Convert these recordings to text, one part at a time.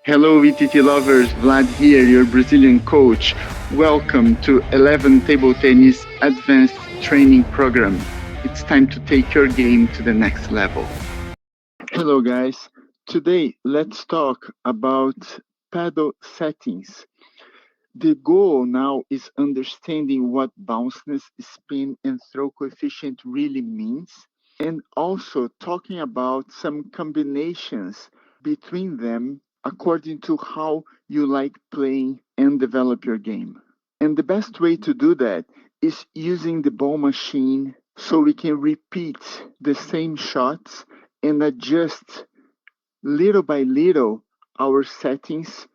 Hello, VTT lovers. Wlad here, your Brazilian coach. Welcome to 11 Table Tennis Advanced Training Program. It's time to take your game to the next level. Hello, guys. Today, let's talk about paddle settings. The goal now is understanding what bounciness, spin, and throw coefficient really means, and also talking about some combinations between them according to how you like playing and develop your game. And the best way to do that is using the ball machine so we can repeat the same shots and adjust little by little our settings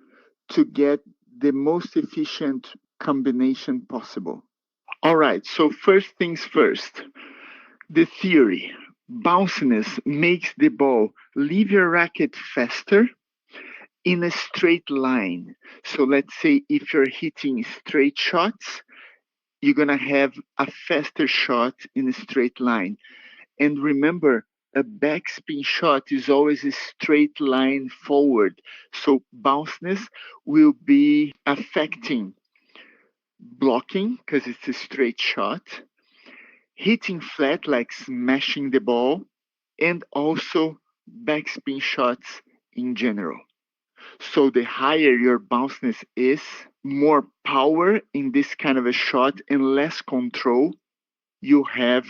to get the most efficient combination possible. All right, so first things first, the theory. Bounciness makes the ball leave your racket faster in a straight line. So let's say if you're hitting straight shots, you're going to have a faster shot in a straight line. And remember, a backspin shot is always a straight line forward. So bounciness will be affecting blocking because it's a straight shot, hitting flat like smashing the ball, and also backspin shots in general. So the higher your bounciness is, more power in this kind of a shot and less control you have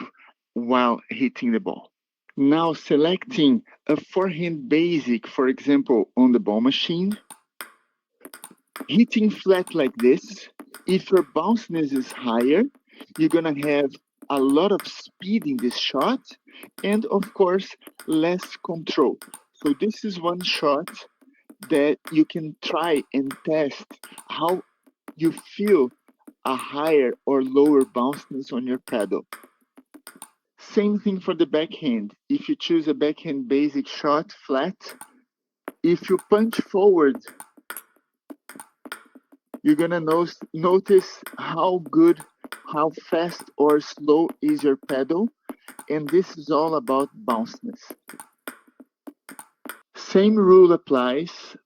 while hitting the ball. Now selecting a forehand basic, for example, on the ball machine, hitting flat like this, if your bounciness is higher, you're gonna have a lot of speed in this shot and of course less control. So this is one shot that you can try and test how you feel a higher or lower bounciness on your paddle. Same thing for the backhand. If you choose a backhand basic shot flat, if you punch forward, you're gonna notice how good, how fast or slow is your paddle, and this is all about bounciness. Same rule applies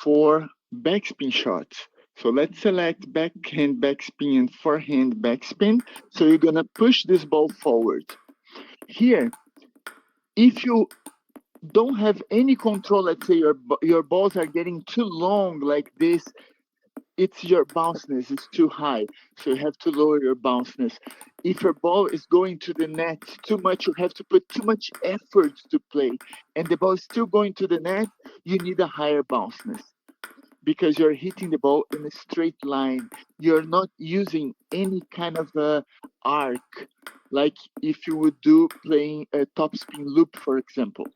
for backspin shots. So let's select backhand backspin and forehand backspin. So you're gonna push this ball forward. Here, if you don't have any control, let's say your balls are getting too long like this, it's your bounciness is too high, so you have to lower your bounciness. If your ball is going to the net too much, you have to put too much effort to play, and the ball is still going to the net, you need a higher bounciness because you're hitting the ball in a straight line. You're not using any kind of a arc, like if you would do playing a topspin loop, for example.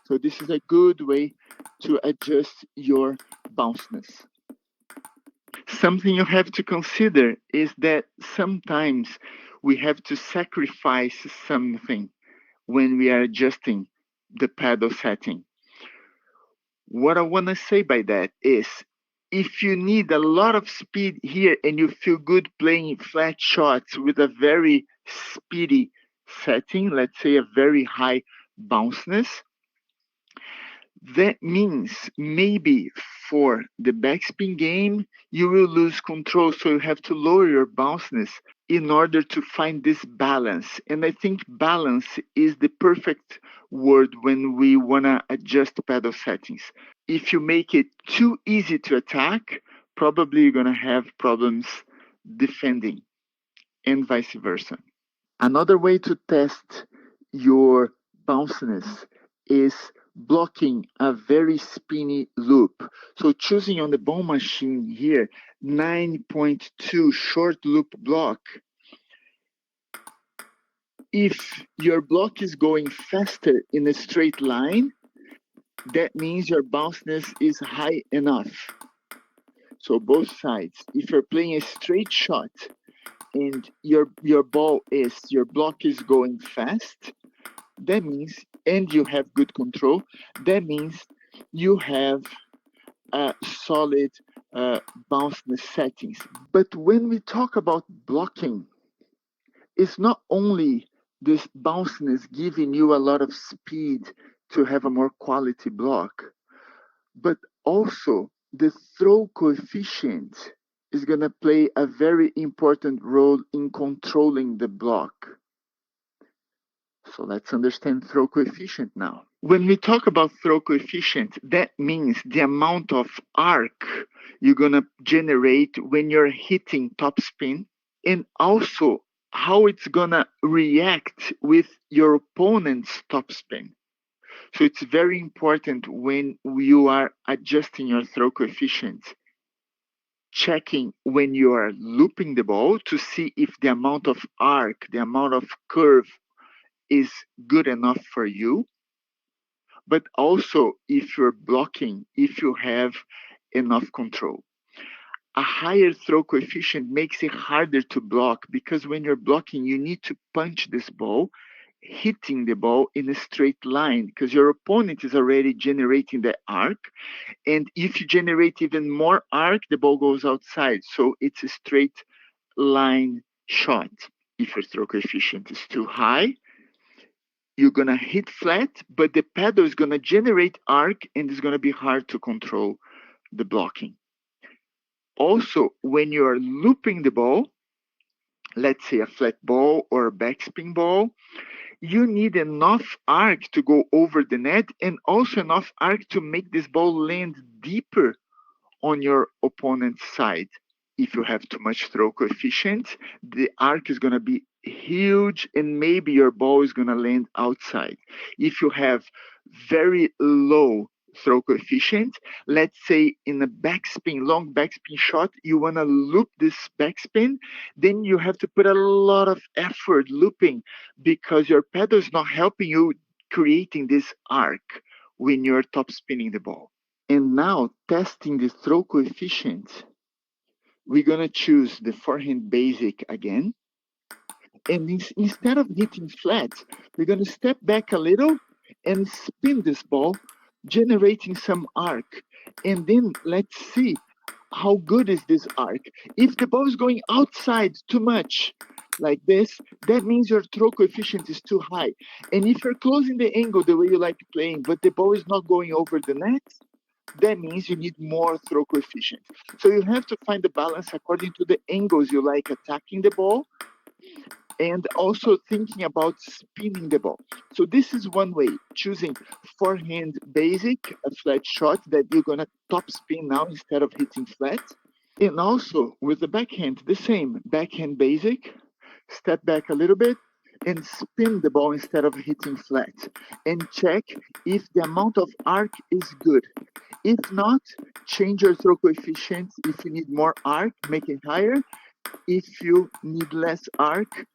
So this is a good way to adjust your bounciness. Something you have to consider is that sometimes we have to sacrifice something when we are adjusting the paddle setting. What I want to say by that is if you need a lot of speed here and you feel good playing flat shots with a very speedy setting, let's say a very high bounciness, that means maybe for the backspin game, you will lose control, so you have to lower your bounciness in order to find this balance. And I think balance is the perfect word when we want to adjust paddle settings. If you make it too easy to attack, probably you're going to have problems defending, and vice versa. Another way to test your bounciness is blocking a very spinny loop. So choosing on the ball machine here, 9.2 short loop block. If your block is going faster in a straight line, that means your bounciness is high enough. So both sides. If you're playing a straight shot and your block is going fast, that means, and you have good control, that means you have solid bounciness settings. But when we talk about blocking, it's not only this bounciness giving you a lot of speed to have a more quality block, but Also, the throw coefficient is going to play a very important role in controlling the block. So let's understand throw coefficient now. When we talk about throw coefficient, that means the amount of arc you're going to generate when you're hitting topspin, and also how it's going to react with your opponent's topspin. So it's very important when you are adjusting your throw coefficient, checking when you are looping the ball to see if the amount of arc, the amount of curve is good enough for you, but also if you're blocking, if you have enough control. A higher throw coefficient makes it harder to block because when you're blocking, you need to punch this ball, hitting the ball in a straight line because your opponent is already generating the arc. And if you generate even more arc, the ball goes outside. So it's a straight line shot. If your throw coefficient is too high, you're going to hit flat, but the pedal is going to generate arc and it's going to be hard to control the blocking. Also, when you're looping the ball, let's say a flat ball or a backspin ball, you need enough arc to go over the net and also enough arc to make this ball land deeper on your opponent's side. If you have too much throw coefficient, the arc is going to be huge and maybe your ball is going to land outside. If you have very low throw coefficient, let's say in a backspin, long backspin shot, you want to loop this backspin, then you have to put a lot of effort looping because your pedal is not helping you creating this arc when you're top spinning the ball. And now testing the throw coefficient, we're going to choose the forehand basic again. And instead of hitting flat, we're going to step back a little and spin this ball, generating some arc. And then let's see how good is this arc. If the ball is going outside too much, like this, that means your throw coefficient is too high. And if you're closing the angle the way you like playing, but the ball is not going over the net, that means you need more throw coefficient. So you have to find the balance according to the angles you like attacking the ball and also thinking about spinning the ball. So this is one way, choosing forehand basic, a flat shot that you're going to top spin now instead of hitting flat. And also with the backhand, the same, backhand basic, step back a little bit and spin the ball instead of hitting flat and check if the amount of arc is good. If not, change your throw coefficient. If you need more arc, make it higher. If you need less arc,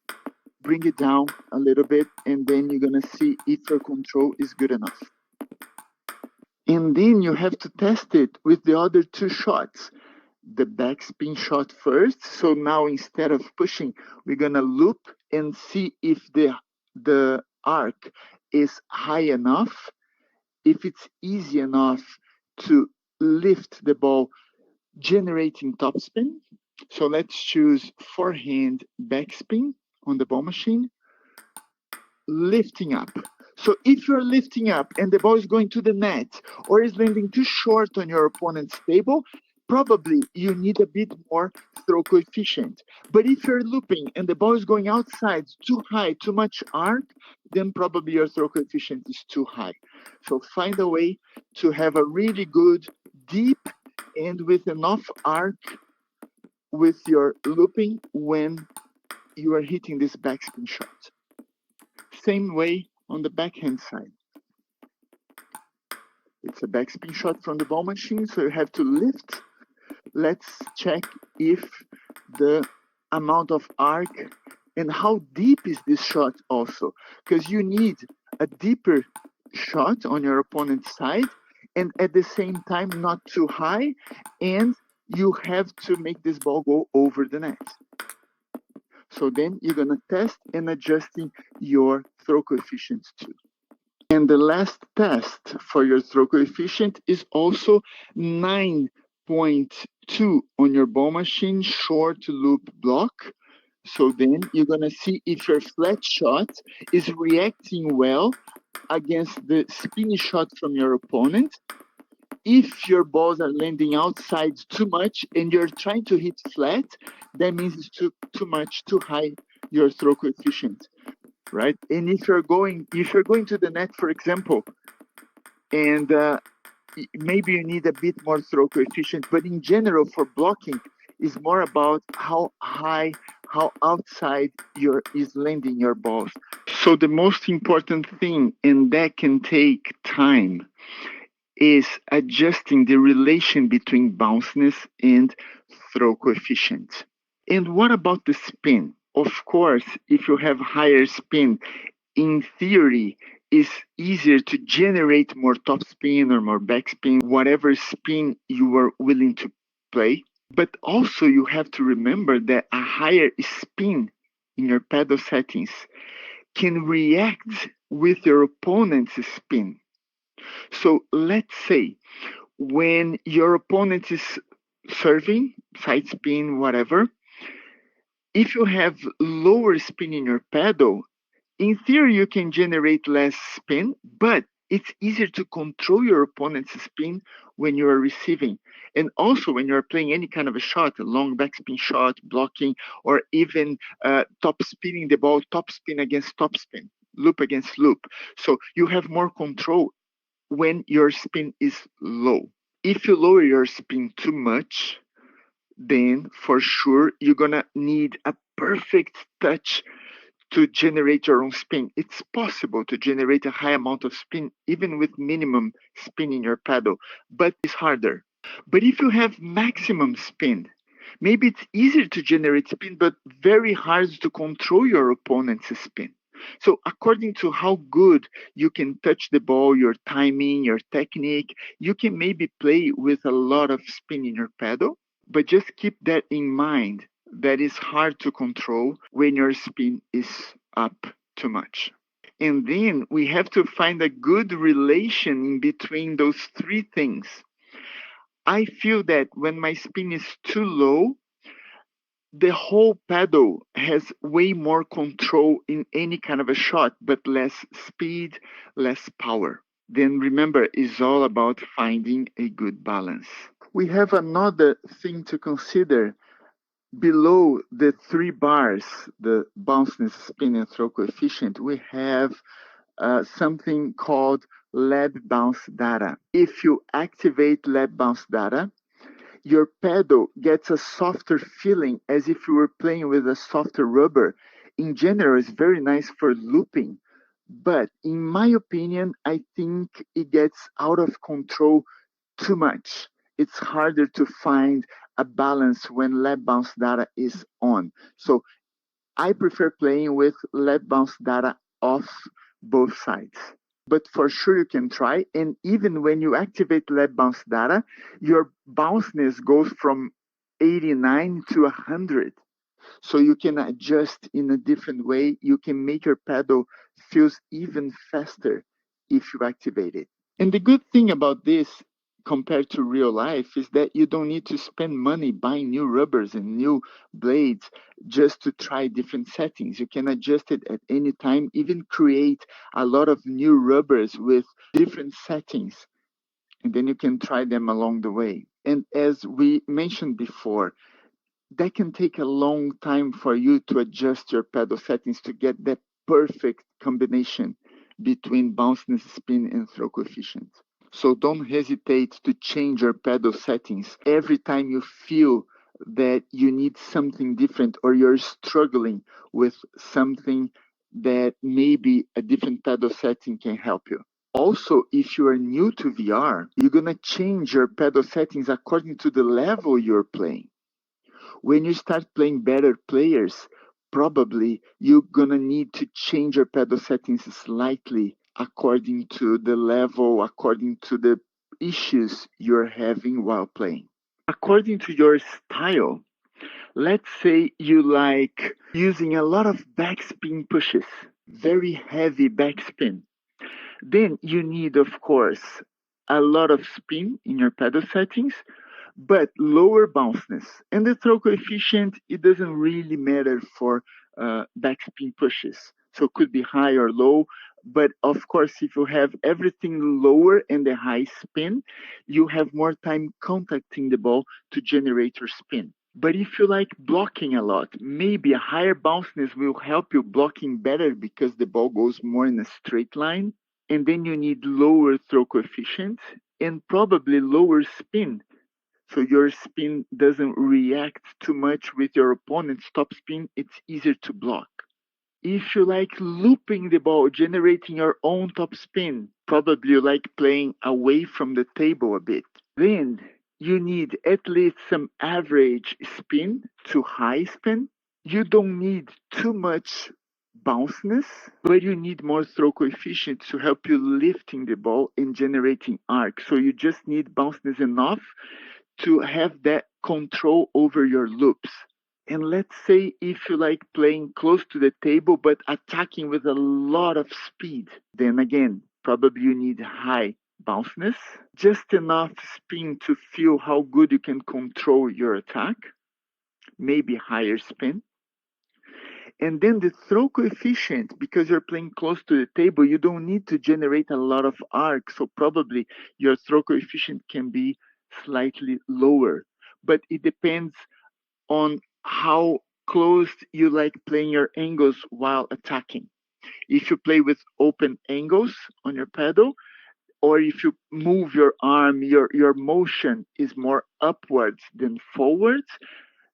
bring it down a little bit, and then you're going to see if your control is good enough. And then you have to test it with the other two shots. The backspin shot first. So now instead of pushing, we're going to loop and see if the arc is high enough, if it's easy enough to lift the ball generating topspin. So let's choose forehand backspin on the ball machine, lifting up. So if you're lifting up and the ball is going to the net or is landing too short on your opponent's table, probably you need a bit more throw coefficient. But if you're looping and the ball is going outside too high, too much arc, then probably your throw coefficient is too high. So find a way to have a really good, deep, and with enough arc with your looping when you are hitting this backspin shot. Same way on the backhand side. It's a backspin shot from the ball machine, so you have to lift. Let's check if the amount of arc and how deep is this shot also, because you need a deeper shot on your opponent's side and at the same time not too high, and you have to make this ball go over the net. So then you're going to test and adjusting your throw coefficients too. And the last test for your throw coefficient is also 9.2 on your ball machine short loop block. So then you're going to see if your flat shot is reacting well against the spinny shot from your opponent. if your balls are landing outside too much and you're trying to hit flat, that means it's too much, too high your throw coefficient, right? And if you're going to the net, for example, and maybe you need a bit more throw coefficient, but in general for blocking is more about how high, how outside is landing your balls. So the most important thing, and that can take time, is adjusting the relation between bounciness and throw coefficient. And what about the spin? Of course, if you have higher spin, in theory, it's easier to generate more topspin or more backspin, whatever spin you are willing to play. But also you have to remember that a higher spin in your pedal settings can react with your opponent's spin. So let's say when your opponent is serving, side spin, whatever, if you have lower spin in your pedal, in theory you can generate less spin, but it's easier to control your opponent's spin when you are receiving. And also when you're playing any kind of a shot, a long backspin shot, blocking, or even top spinning the ball, top spin against top spin, loop against loop. So you have more control when your spin is low. If you lower your spin too much, then for sure you're gonna need a perfect touch to generate your own spin. It's possible to generate a high amount of spin even with minimum spin in your pedal, but it's harder. But if you have maximum spin, maybe it's easier to generate spin, but very hard to control your opponent's spin. So according to how good you can touch the ball, your timing, your technique, you can maybe play with a lot of spin in your pedal, but just keep that in mind. That is hard to control when your spin is up too much. And then we have to find a good relation in between those three things. I feel that when my spin is too low, the whole pedal has way more control in any kind of a shot, but less speed, less power. Then remember, it's all about finding a good balance. We have another thing to consider. Below the three bars, the bounciness, spin, and throw coefficient, we have something called lab bounce data. If you activate lab bounce data, your pedal gets a softer feeling as if you were playing with a softer rubber. In general, it's very nice for looping, but in my opinion, I think it gets out of control too much. It's harder to find a balance when lab bounce data is on. So I prefer playing with lab bounce data off both sides. But for sure you can try. And even when you activate lab bounce data, your bounciness goes from 89 to 100. So you can adjust in a different way. You can make your pedal feels even faster if you activate it. And the good thing about this compared to real life is that you don't need to spend money buying new rubbers and new blades just to try different settings. You can adjust it at any time, even create a lot of new rubbers with different settings, and then you can try them along the way. And as we mentioned before, that can take a long time for you to adjust your pedal settings to get that perfect combination between bounciness, spin, and throw coefficient. So don't hesitate to change your pedal settings every time you feel that you need something different or you're struggling with something that maybe a different pedal setting can help you. Also, if you are new to VR, you're going to change your pedal settings according to the level you're playing. When you start playing better players, probably you're gonna need to change your pedal settings slightly according to the level, according to the issues you're having while playing. According to your style, let's say you like using a lot of backspin pushes, very heavy backspin. Then you need, of course, a lot of spin in your pedal settings, but lower bounciness. And the throw coefficient, it doesn't really matter for backspin pushes. So it could be high or low, But of course, if you have everything lower and the high spin, you have more time contacting the ball to generate your spin. But if you like blocking a lot, maybe a higher bounciness will help you blocking better because the ball goes more in a straight line. And then you need lower throw coefficient and probably lower spin. So your spin doesn't react too much with your opponent's top spin. It's easier to block. If you like looping the ball, generating your own top spin, probably you like playing away from the table a bit. Then you need at least some average spin to high spin. You don't need too much bounciness, but you need more throw coefficient to help you lifting the ball and generating arc. So you just need bounciness enough to have that control over your loops. And let's say if you like playing close to the table but attacking with a lot of speed, then again, probably you need high bounciness, just enough spin to feel how good you can control your attack, maybe higher spin. And then the throw coefficient, because you're playing close to the table, you don't need to generate a lot of arc, so probably your throw coefficient can be slightly lower. But it depends on how close you like playing your angles while attacking. If you play with open angles on your pedal, or if you move your arm, your motion is more upwards than forwards,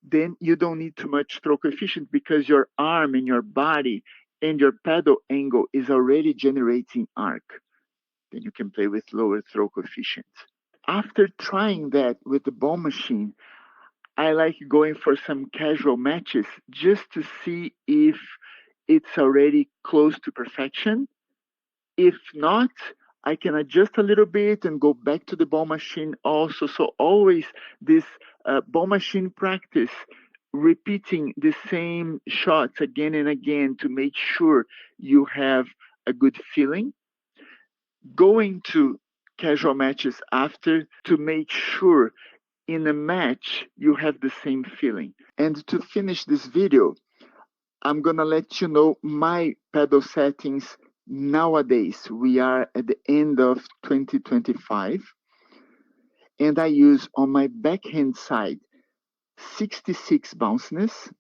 then you don't need too much throw coefficient because your arm and your body and your pedal angle is already generating arc. Then you can play with lower throw coefficient. After trying that with the ball machine, I like going for some casual matches just to see if it's already close to perfection. If not, I can adjust a little bit and go back to the ball machine also. So always this ball machine practice, repeating the same shots again and again to make sure you have a good feeling. Going to casual matches after to make sure in a match you have the same feeling. And to finish this video, I'm gonna let you know my pedal settings nowadays. We are at the end of 2025, and I use on my backhand side 66 bounciness,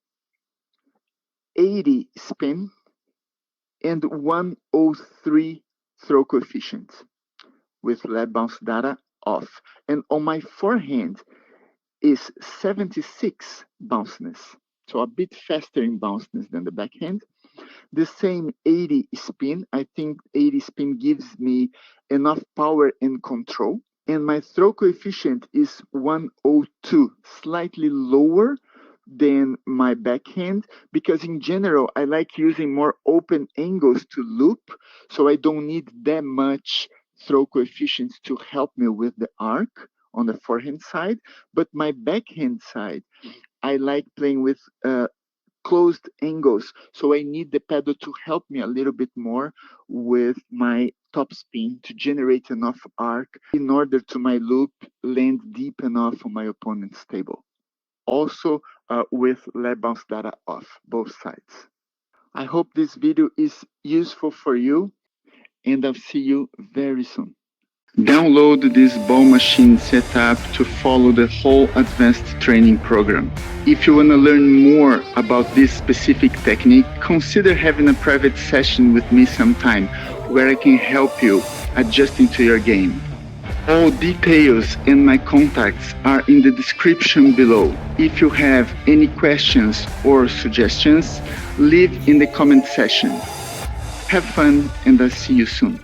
80 spin, and 103 throw coefficient with Wlad bounce data off. And on my forehand is 76 bounciness, so a bit faster in bounciness than the backhand. The same 80 spin. I think 80 spin gives me enough power and control. And my throw coefficient is 102, slightly lower than my backhand, because in general, I like using more open angles to loop, so I don't need that much throw coefficients to help me with the arc on the forehand side. But my backhand side, I like playing with closed angles, so I need the pedal to help me a little bit more with my top spin to generate enough arc in order to my loop land deep enough on my opponent's table. Also with Wlad bounce data off both sides. I hope this video is useful for you, and I'll see you very soon. Download this ball machine setup to follow the whole advanced training program. If you want to learn more about this specific technique, consider having a private session with me sometime where I can help you adjusting to your game. All details and my contacts are in the description below. If you have any questions or suggestions, leave in the comment section. Have fun, and I'll see you soon.